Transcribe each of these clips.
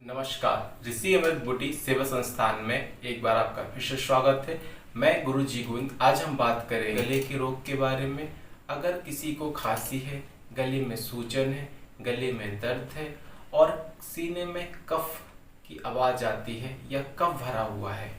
नमस्कार। ऋषि अमृत बुटी सेवा संस्थान में एक बार आपका फिर से स्वागत है। मैं गुरु जी गोविंद। आज हम बात करें गले के रोग के बारे में। अगर किसी को खांसी है, गले में सूजन है, गले में दर्द है और सीने में कफ की आवाज आती है या कफ भरा हुआ है,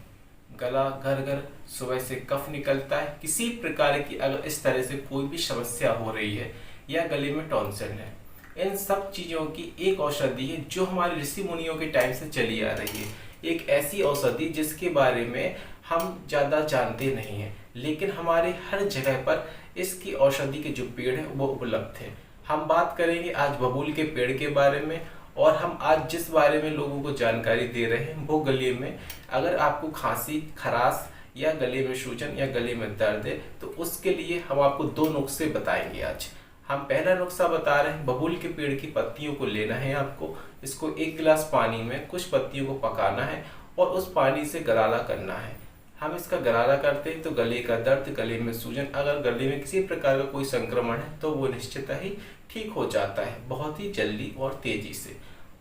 गला घर घर सुबह से कफ निकलता है, किसी प्रकार की अगर इस तरह से कोई भी समस्या हो रही है या गले में टॉन्सिल है, इन सब चीज़ों की एक औषधि है जो हमारे ऋषि मुनियों के टाइम से चली आ रही है। एक ऐसी औषधि जिसके बारे में हम ज़्यादा जानते नहीं हैं, लेकिन हमारे हर जगह पर इसकी औषधि के जो पेड़ हैं वो उपलब्ध हैं। हम बात करेंगे आज बबूल के पेड़ के बारे में, और हम आज जिस बारे में लोगों को जानकारी दे रहे हैं वो गले में अगर आपको खांसी, खराश या गले में सूजन या गले में दर्द है तो उसके लिए हम आपको दो नुस्खे बताएंगे। आज हम पहला नुस्खा बता रहे हैं, बबूल के पेड़ की पत्तियों को लेना है आपको। इसको 1 गिलास पानी में कुछ पत्तियों को पकाना है और उस पानी से गरारा करना है। हम इसका गरारा करते हैं तो गले का दर्द, गले में सूजन, अगर गले में किसी प्रकार का कोई संक्रमण है तो वो निश्चित ही ठीक हो जाता है, बहुत ही जल्दी और तेजी से।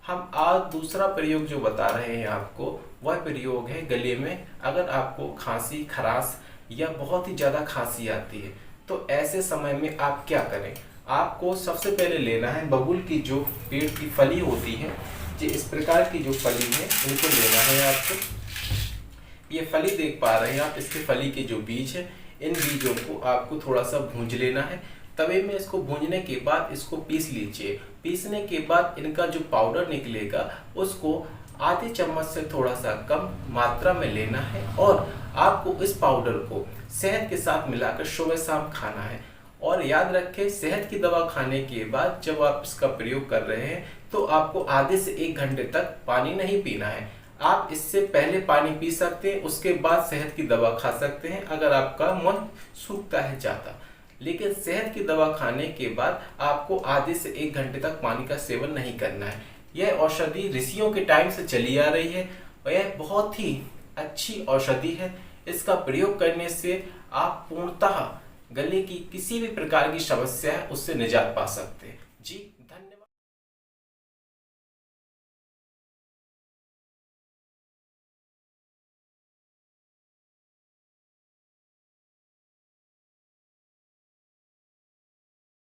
हम आज दूसरा प्रयोग जो बता रहे हैं आपको, वह प्रयोग है गले में अगर आपको खांसी, खराश या बहुत ही ज़्यादा खांसी आती है तो ऐसे समय में आप क्या करें। आपको सबसे पहले लेना है बबूल की जो पेड़ की फली होती है, जो इस प्रकार की जो फली है इनको लेना है आपको। ये फली देख पा रहे हैं आप, इसके फली के जो बीज है, इन बीजों को आपको थोड़ा सा भूंज लेना है तवे में। इसको भूंजने के बाद इसको पीस लीजिए। पीसने के बाद इनका जो पाउडर निकलेगा उसको आधे चम्मच से थोड़ा सा कम मात्रा में लेना है और आपको इस पाउडर को शहद के साथ मिलाकर सुबह शाम खाना है। और याद रखें, शहद की दवा खाने के बाद जब आप इसका प्रयोग कर रहे हैं तो आपको आधे से 1 घंटे तक पानी नहीं पीना है। आप इससे पहले पानी पी सकते हैं, उसके बाद शहद की दवा खा सकते हैं अगर आपका मन सूखता है ज़्यादा। लेकिन शहद की दवा खाने के बाद आपको आधे से 1 घंटे तक पानी का सेवन नहीं करना है। यह औषधि ऋषियों के टाइम से चली आ रही है और यह बहुत ही अच्छी औषधि है। इसका प्रयोग करने से आप पूर्णतः गले की किसी भी प्रकार की समस्या है उससे निजात पा सकते हैं जी।